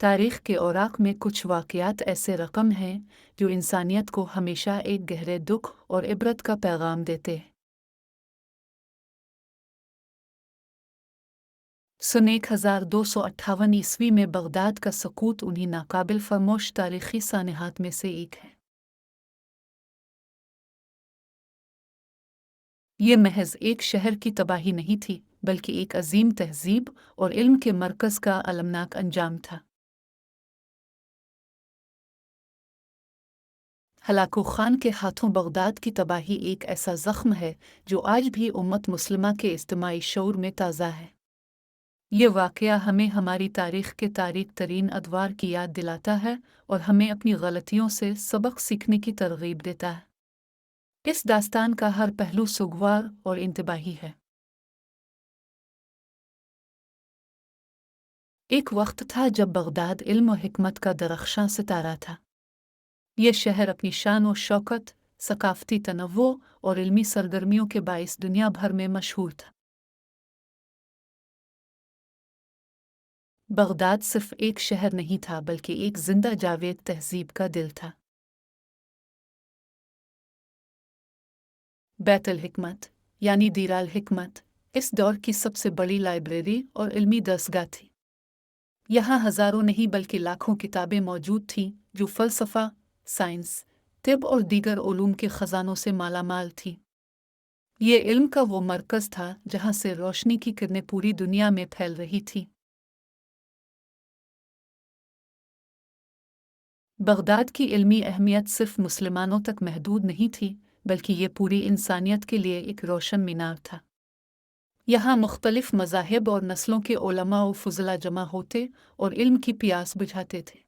तारीख के औराक में कुछ वाक़यात ऐसे रकम हैं जो इंसानियत को हमेशा एक गहरे दुख और इबरत का पैगाम देते हैं। सन 1258 ईस्वी में बगदाद का सकूत उन्हीं नाकाबिल फरामोश तारीख़ी सानहात में से एक है। ये महज एक शहर की तबाही नहीं थी, बल्कि एक अजीम तहज़ीब और इल्म के मरकज़ का अलमनाक अंजाम था। हलाकू खान के हाथों बगदाद की तबाही एक ऐसा ज़ख्म है जो आज भी उम्मत मुस्लिमा के इज्तिमाई शऊर में ताज़ा है। ये वाक़या हमें हमारी तारीख़ के तारीक तरीन अदवार की याद दिलाता है और हमें अपनी गलतियों से सबक सीखने की तरग़ीब देता है। इस दास्तान का हर पहलू सुगवार और इंतबाही है। एक वक्त था जब बगदाद इल्म और हिकमत का दरख्शां सितारा था। यह शहर अपनी शान और शौकत, सकाफ़ती तनव्वुअ और इल्मी सरगर्मियों के बाइस दुनिया भर में मशहूर था। बगदाद सिर्फ एक शहर नहीं था, बल्कि एक जिंदा जावेद तहज़ीब का दिल था। बैतुल हिकमत यानी दीराल हिकमत इस दौर की सबसे बड़ी लाइब्रेरी और इल्मी दरसगाह थी। यहाँ हज़ारों नहीं बल्कि लाखों किताबें मौजूद थीं जो फ़लसफ़ा, साइंस, तिब और दीगर उलूम के ख़ज़ानों से मालामाल थी। ये इल्म का वो मरकज़ था जहाँ से रोशनी की किरणें पूरी दुनिया में फैल रही थी। बगदाद की इल्मी अहमियत सिर्फ मुसलमानों तक महदूद नहीं थी, बल्कि ये पूरी इंसानियत के लिए एक रोशन मीनार था। यहाँ मुख्तलिफ मज़ाहिब और नस्लों के उलमा व फ़ुज़ला जमा होते और इल्म की प्यास बुझाते थे।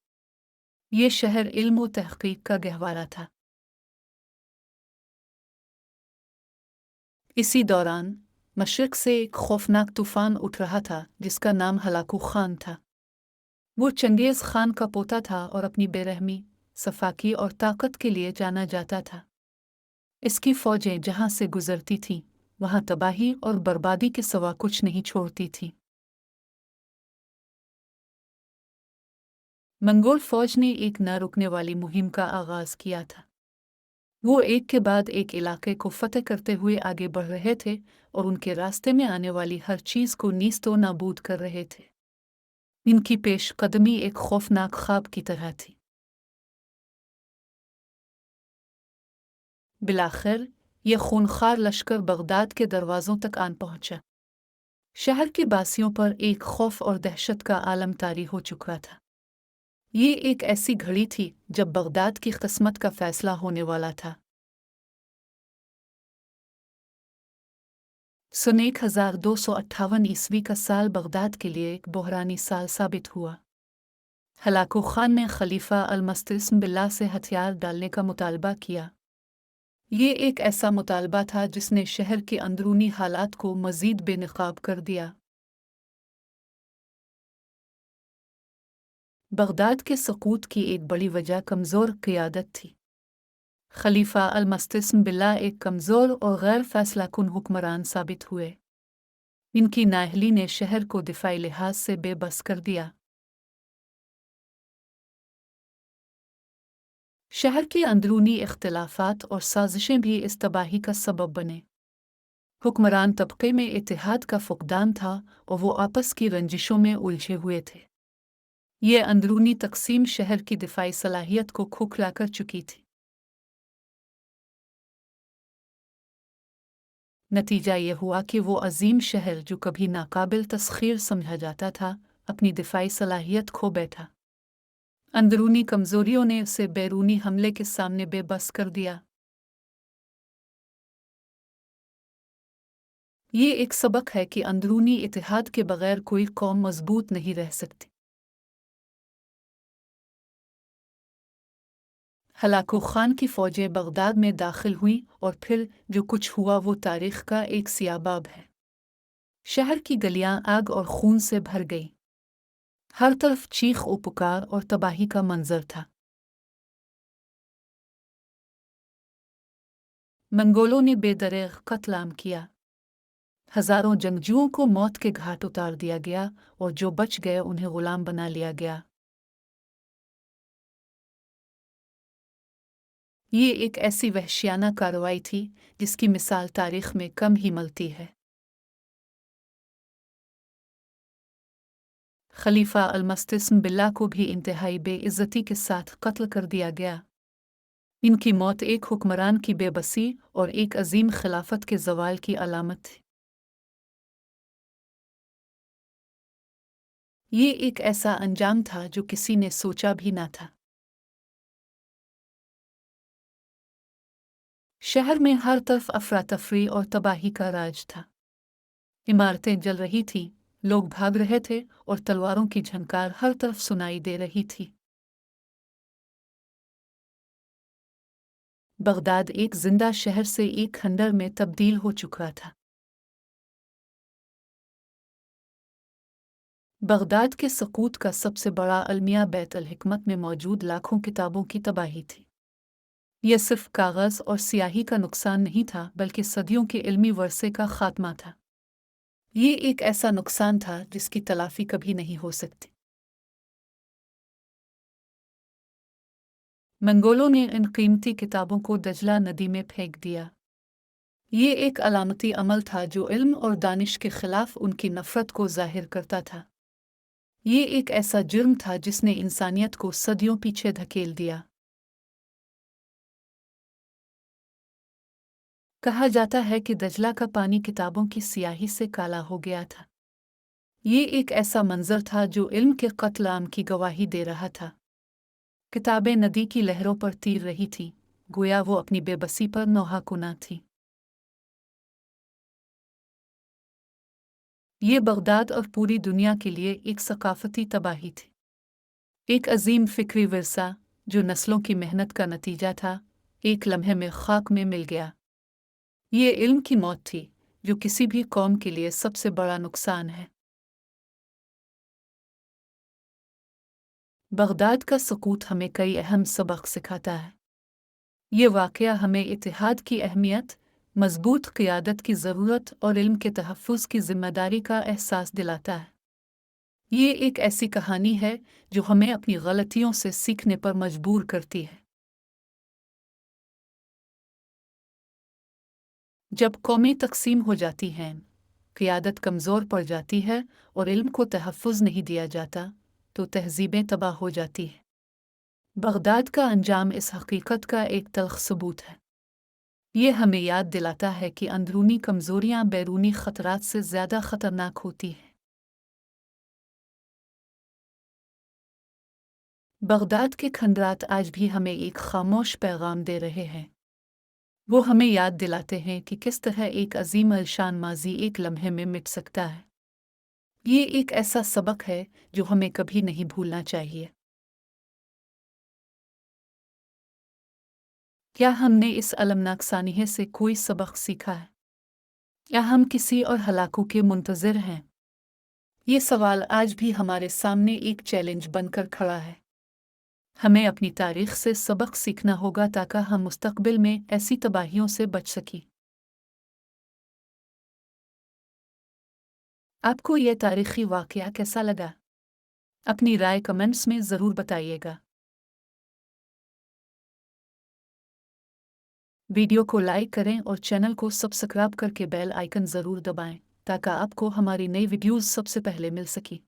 ये शहर इल्म व तहक़ीक़ का गहवारा था। इसी दौरान मशरिक़ से एक खौफनाक तूफ़ान उठ रहा था जिसका नाम हलाकू खान था। वो चंगेज़ खान का पोता था और अपनी बेरहमी, सफाकी और ताकत के लिए जाना जाता था। इसकी फ़ौजें जहाँ से गुज़रती थीं, वहाँ तबाही और बर्बादी के सिवा कुछ नहीं छोड़ती थीं। मंगोल फ़ौज ने एक न रुकने वाली मुहिम का आगाज़ किया था। वो एक के बाद एक इलाके को फ़तह करते हुए आगे बढ़ रहे थे और उनके रास्ते में आने वाली हर चीज़ को नीस्तो नाबूद कर रहे थे। इनकी पेशकदमी एक खौफनाक ख्वाब की तरह थी। बिलाखिर ये खूनखार लश्कर बगदाद के दरवाज़ों तक आन पहुँचा। शहर के बासियों पर एक खौफ और दहशत का आलम तारी हो चुका था। ये एक ऐसी घड़ी थी जब बगदाद की किस्मत का फैसला होने वाला था। सन 1258 ईस्वी का साल बगदाद के लिए एक बहरानी साल साबित हुआ। हलाकू खान ने खलीफा अल-मुस्तसिम बिल्लाह से हथियार डालने का मुतालबा किया। ये एक ऐसा मुतालबा था जिसने शहर के अंदरूनी हालात को मज़ीद बेनकाब कर दिया। बगदाद के सकूत की एक बड़ी वजह कमज़ोर क़ियादत थी। खलीफा अल-मुस्तसिम बिल्लाह एक कमज़ोर और गैर फैसलाकुन हुक्मरान साबित हुए। इनकी नाअहली ने शहर को दिफाई लिहाज से बेबस कर दिया। शहर के अंदरूनी इख्तिलाफात और साजिशें भी इस तबाही का सबब बने। हुक्मरान तबके में इत्तेहाद का फुक़दान था और वो आपस की रंजिशों में उलझे हुए थे। ये अंदरूनी तकसीम शहर की दिफाई सलाहियत को खोखला कर चुकी थी। नतीजा ये हुआ कि वो अजीम शहर जो कभी नाकाबिल तस्खीर समझा जाता था, अपनी दिफाई सलाहियत खो बैठा। अंदरूनी कमज़ोरियों ने उसे बैरूनी हमले के सामने बेबस कर दिया। ये एक सबक है कि अंदरूनी इत्तेहाद के बगैर कोई कौम मजबूत नहीं रह सकती। हलाकू खान की फ़ौजें बगदाद में दाखिल हुईं और फिर जो कुछ हुआ वो तारीख़ का एक सियाबाब है। शहर की गलियां आग और खून से भर गईं। हर तरफ चीख व पुकार और तबाही का मंजर था। मंगोलों ने बेदरेग कत्ल आम किया। हज़ारों जंगजुओं को मौत के घाट उतार दिया गया और जो बच गए उन्हें ग़ुलाम बना लिया गया। ये एक ऐसी वहशियाना कार्रवाई थी जिसकी मिसाल तारीख में कम ही मिलती है। खलीफा अलमस्तिस्म बिल्ला को भी इंतहाई बेइज्जती के साथ कत्ल कर दिया गया। इनकी मौत एक हुक्मरान की बेबसी और एक अजीम खिलाफत के ज़वाल की अलामत थी। ये एक ऐसा अंजाम था जो किसी ने सोचा भी ना था। शहर में हर तरफ अफरा तफरी और तबाही का राज था। इमारतें जल रही थीं, लोग भाग रहे थे और तलवारों की झनकार हर तरफ सुनाई दे रही थी। बगदाद एक जिंदा शहर से एक खंडर में तब्दील हो चुका था। बगदाद के सकूत का सबसे बड़ा अलमिया बैत अल हिकमत में मौजूद लाखों किताबों की तबाही थी। यह सिर्फ कागज़ और स्याही का नुकसान नहीं था, बल्कि सदियों के इल्मी वर्से का खात्मा था। ये एक ऐसा नुकसान था जिसकी तलाफी कभी नहीं हो सकती। मंगोलों ने इन कीमती किताबों को दजला नदी में फेंक दिया। ये एक अलामती अमल था जो इल्म और दानिश के खिलाफ उनकी नफरत को जाहिर करता था। ये एक ऐसा जुर्म था जिसने इंसानियत को सदियों पीछे धकेल दिया। कहा जाता है कि दजला का पानी किताबों की स्याही से काला हो गया था। ये एक ऐसा मंजर था जो इल्म के कत्ल आम की गवाही दे रहा था। किताबें नदी की लहरों पर तीर रही थीं, गोया वो अपनी बेबसी पर नौहाकुना थी। ये बगदाद और पूरी दुनिया के लिए एक सकाफती तबाही थी। एक अजीम फिक्री विरसा जो नस्लों की मेहनत का नतीजा था, एक लम्हे में खाक में मिल गया। ये इल्म की मौत थी जो किसी भी कौम के लिए सबसे बड़ा नुकसान है। बगदाद का सकूत हमें कई अहम सबक सिखाता है। ये वाक़या हमें इत्तेहाद की अहमियत, मजबूत क़ियादत की ज़रूरत और इल्म के तहफ़्फ़ुज़ की ज़िम्मेदारी का एहसास दिलाता है। ये एक ऐसी कहानी है जो हमें अपनी गलतियों से सीखने पर मजबूर करती है। जब कौमें तकसीम हो जाती हैं, क़ियादत कमज़ोर पड़ जाती है और इल्म को तहफ़्फ़ुज़ नहीं दिया जाता, तो तहज़ीबें तबाह हो जाती हैं। बगदाद का अंजाम इस हकीकत का एक तल्ख़ सबूत है। ये हमें याद दिलाता है कि अंदरूनी कमज़ोरियाँ बैरूनी ख़तरात से ज़्यादा ख़तरनाक होती हैं। बगदाद के खंडरात आज भी हमें एक खामोश पैगाम दे रहे हैं। वो हमें याद दिलाते हैं कि किस तरह एक अजीम अलशान माजी एक लम्हे में मिट सकता है। ये एक ऐसा सबक है जो हमें कभी नहीं भूलना चाहिए। क्या हमने इस अलमनाक सानिहे से कोई सबक सीखा है? या हम किसी और हलाकों के मुंतज़िर हैं? ये सवाल आज भी हमारे सामने एक चैलेंज बनकर खड़ा है। हमें अपनी तारीख से सबक सीखना होगा ताकि हम मुस्तकबिल में ऐसी तबाहियों से बच सकें। आपको यह तारीखी वाक़या कैसा लगा? अपनी राय कमेंट्स में ज़रूर बताइएगा। वीडियो को लाइक करें और चैनल को सब्सक्राइब करके बेल आइकन ज़रूर दबाएं ताकि आपको हमारी नई वीडियोज़ सबसे पहले मिल सकें।